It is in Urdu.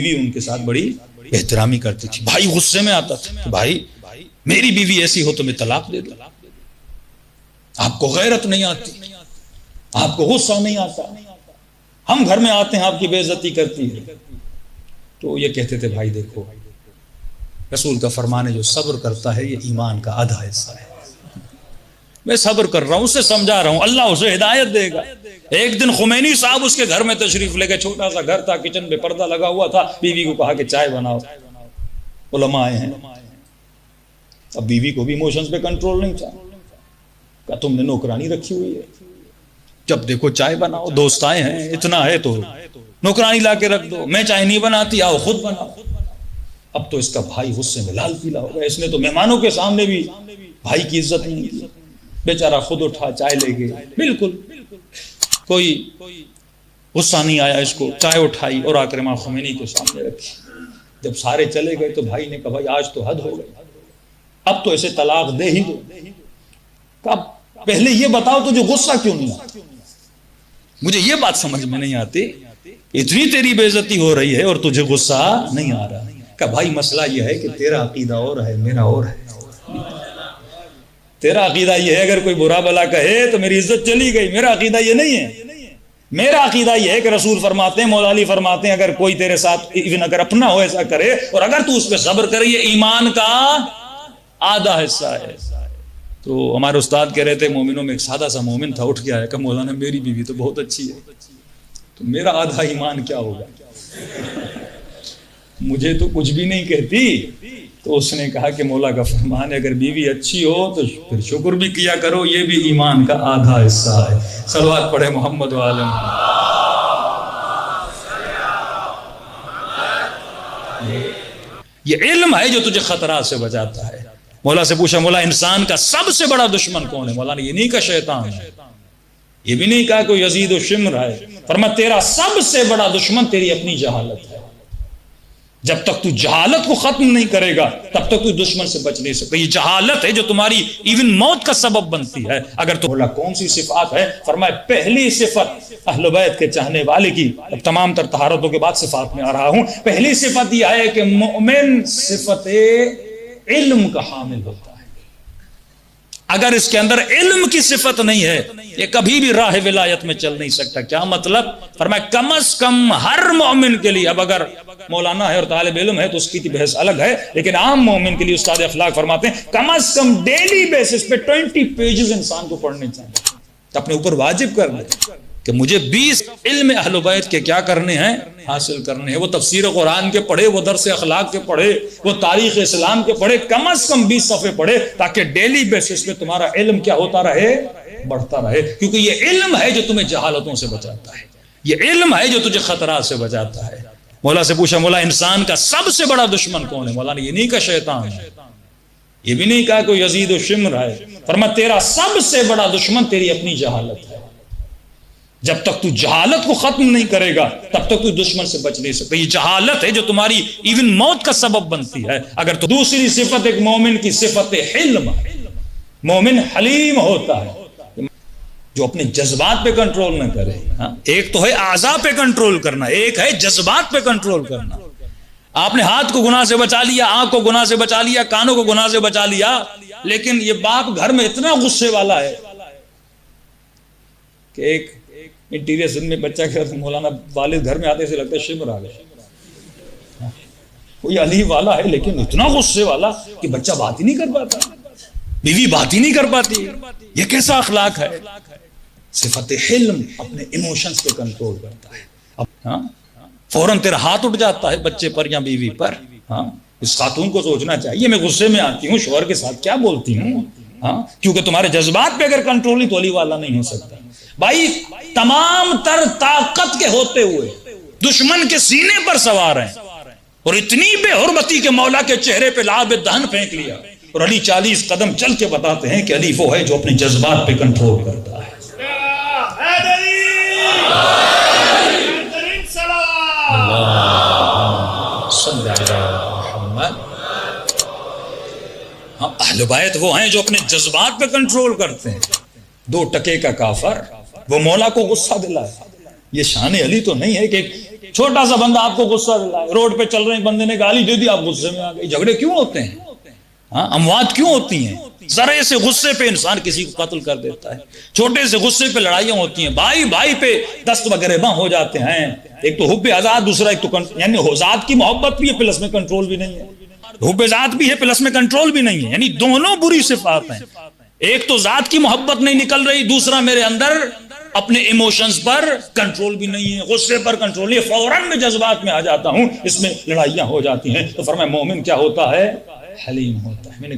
بیوی ان کے ساتھ بڑی احترامی کرتی تھی. بھائی غصے میں آتا تھا کہ بھائی میری بیوی ایسی ہو تو میں طلاق دے دوں. آپ کو غیرت نہیں آتی, آپ کو غصہ نہیں آتا, ہم گھر میں آتے ہیں آپ کی بے عزتی کرتی ہے. تو یہ کہتے تھے بھائی دیکھو رسول کا فرمان ہے جو صبر کرتا ہے یہ ایمان کا آدھا حصہ ہے. میں صبر کر رہا ہوں, اسے سمجھا رہا ہوں, اللہ اسے ہدایت دے گا. ایک دن خمینی صاحب اس کے گھر میں تشریف لے گئے, چھوٹا سا گھر تھا, کچن میں پردہ لگا ہوا تھا. بیوی کو کہا کہ چائے بناؤ, علماء آئے ہیں. اب بیوی کو بھی ایموشنز پہ کنٹرول نہیں تھا, کہا تم نے نوکرانی رکھی ہوئی ہے, جب دیکھو چائے بناؤ, دوست آئے ہیں, اتنا ہے تو نوکرانی لا کے رکھ دو, میں چائے نہیں بناتی, آؤ خود بناؤ. اب تو اس کا بھائی غصے میں لال پیلا ہو گیا, اس نے تو مہمانوں کے سامنے بھی بھائی کی عزت نہیں کی. بیچارہ خود اٹھا چائے لے گئے, بالکل کوئی غصہ نہیں آیا اس کو. چائے اٹھائی اور آ کر امام خمینی کے سامنے رکھی. جب سارے چلے گئے تو بھائی نے کہا بھائی آج تو حد ہو گئی, اب تو اسے طلاق دے ہی دو. کہا پہلے یہ بتاؤ تجھے غصہ کیوں نہیں آتا, مجھے یہ بات سمجھ میں نہیں آتی, اتنی تیری بے عزتی ہو رہی ہے اور تجھے غصہ نہیں آ رہا. کہا بھائی مسئلہ یہ ہے کہ تیرا عقیدہ اور ہے, میرا اور ہے. تیرا عقیدہ یہ ہے اگر کوئی برا بلا کہے تو میری عزت چلی گئی, میرا عقیدہ یہ نہیں ہے. میرا عقیدہ یہ ہے کہ رسول فرماتے ہیں, مولا علی فرماتے ہیں, اگر کوئی تیرے ساتھ ایون اگر اپنا ہو ایسا کرے اور اگر تو اس پہ صبر کرے یہ ایمان کا آدھا حصہ ہے. تو ہمارے استاد کہہ رہے تھے مومنوں میں ایک سادہ سا مومن تھا, اٹھ گیا ہے کہ مولانا میری بیوی تو بہت اچھی ہے, تو میرا آدھا ایمان کیا ہوگا, مجھے تو کچھ بھی نہیں کہتی. تو اس نے کہا کہ مولا کا فرمان ہے اگر بیوی اچھی ہو تو پھر شکر بھی کیا کرو, یہ بھی ایمان کا آدھا حصہ ہے. صلوات پڑھے محمد وعلی محمد. یہ علم ہے جو تجھے خطرات سے بچاتا ہے. مولا سے پوچھا مولا انسان کا سب سے بڑا دشمن کون ہے؟ مولا نے یہ نہیں کہا شیطان ہے, یہ بھی نہیں کہا کوئی یزید و شمر ہے. فرمایا تیرا سب سے بڑا دشمن تیری اپنی جہالت ہے. جب تک تو جہالت کو ختم نہیں کرے گا تب تک تو دشمن سے بچ نہیں سکتا. یہ جہالت ہے جو تمہاری ایون موت کا سبب بنتی ہے. اگر تو بولا کون سی صفات ہے؟ فرمایا پہلی صفت اہل بیت کے چاہنے والے کی, اب تمام تر طہارتوں کے بعد صفات میں آ رہا ہوں, پہلی صفت یہ ہے کہ مومن صفت علم کا حامل ہوتا ہے. اگر اس کے اندر علم کی صفت نہیں ہے یہ کبھی بھی راہ ولایت میں چل نہیں سکتا. کیا مطلب؟ فرمایا کم از کم ہر مومن کے لیے, اب اگر مولانا ہے اور طالب علم ہے تو اس کی بحث الگ ہے, لیکن عام مومن کے لیے استاد اخلاق فرماتے ہیں کم از کم ڈیلی بیسس پہ 20 پیجز انسان کو پڑھنے چاہیے. اپنے اوپر واجب کر لیں کہ مجھے 20 علم اہل بیت کے کیا کرنے ہیں, حاصل کرنے ہیں. وہ تفسیر قرآن کے پڑھے, وہ درس اخلاق کے پڑھے, وہ تاریخ اسلام کے پڑھے, کم از کم 20 صفحے پڑھے تاکہ ڈیلی بیسس پہ تمہارا علم کیا ہوتا رہے, بڑھتا رہے. کیونکہ یہ علم ہے جو تمہیں جہالتوں سے بچاتا ہے, یہ علم ہے جو تجھے خطرات سے بچاتا ہے. مولا سے پوچھا مولا انسان کا سب سے بڑا دشمن کون ہے؟ مولا نے یہ نہیں کہا شیطان ہے, یہ بھی نہیں کہا کوئی یزید و شمر ہے. فرمایا تیرا سب سے بڑا دشمن تیری اپنی جہالت ہے. جب تک تو جہالت کو ختم نہیں کرے گا تب تک تو دشمن سے بچ نہیں سکتا. یہ جہالت ہے جو تمہاری ایون موت کا سبب بنتی ہے. اگر تو دوسری صفت ایک مومن کی صفت حلم, مومن حلیم ہوتا ہے جو اپنے جذبات پہ کنٹرول نہ کرے. ایک تو ہے اعضاء پہ کنٹرول کرنا, ایک ہے جذبات پہ کنٹرول کرنا. آپ نے ہاتھ کو گناہ سے بچا لیا, آنکھ کو گناہ سے بچا لیا, کانوں کو گناہ سے بچا لیا, لیکن یہ باپ گھر میں اتنا غصے والا ہے کہ ایک انٹیریئر زن میں بچہ کہتا تھا مولانا والد گھر میں آتے سے لگتا ہے شمر آ گیا. کوئی علی والا ہے لیکن اتنا غصے والا کہ بچہ بات ہی نہیں کر پاتا, بیوی بات ہی نہیں کر پاتی. یہ کیسا اخلاق ہے؟ صفت حلم, اپنے ایموشنز پہ کنٹرول کرتا ہے. فوراً تیرا ہاتھ اٹھ جاتا ہے بچے پر یا بیوی پر. اس خاتون کو سوچنا چاہیے میں غصے میں آتی ہوں شوہر کے ساتھ کیا بولتی ہوں, کیونکہ تمہارے جذبات پہ اگر کنٹرول نہیں تو علی والا نہیں ہو سکتا. بھائی تمام تر طاقت کے ہوتے ہوئے دشمن کے سینے پر سوار ہیں اور اتنی بے حرمتی کے مولا کے چہرے پہ لعاب دہن پھینک لیا, اور علی 40 قدم چل کے بتاتے ہیں کہ علی وہ ہے جو اپنے جذبات پہ کنٹرول کرتا ہے. اہل بیت وہ ہیں جو اپنے جذبات پہ کنٹرول کرتے ہیں. 2 ٹکے کا کافر وہ مولا کو غصہ دلائے, یہ شان علی تو نہیں ہے کہ ایک چھوٹا سا بندہ آپ کو غصہ دلائے، روڈ پہ چل رہے ہیں بندے نے گالی دے دی آپ غصے میں آ گئے۔ جھگڑے کیوں ہوتے ہیں؟ ہاں، اموات کیوں ہوتی ہیں؟ ذرے سے غصے پہ انسان کسی کو قتل کر دیتا ہے، چھوٹے سے غصے پہ لڑائیاں ہوتی ہیں، بھائی بھائی پہ دست وگریباں ہو جاتے ہیں۔ ایک تو حب ذات، دوسرا ایک تو یعنی ذات کی محبت بھی ہے پلس میں کنٹرول بھی نہیں ہے، حب ذات بھی ہے پلس میں کنٹرول بھی نہیں ہے، یعنی دونوں بری صفات ہیں۔ ایک تو ذات کی محبت نہیں نکل رہی، دوسرا میرے اندر اپنے ایموشنز پر کنٹرول بھی نہیں ہے، غصے پر کنٹرول نہیں، فوراً میں جذبات میں آ جاتا ہوں، اس میں لڑائیاں ہو جاتی ہیں۔ تو فرمایا مومن کیا ہوتا ہے؟ حلیم ہوتا ہے۔ میں نے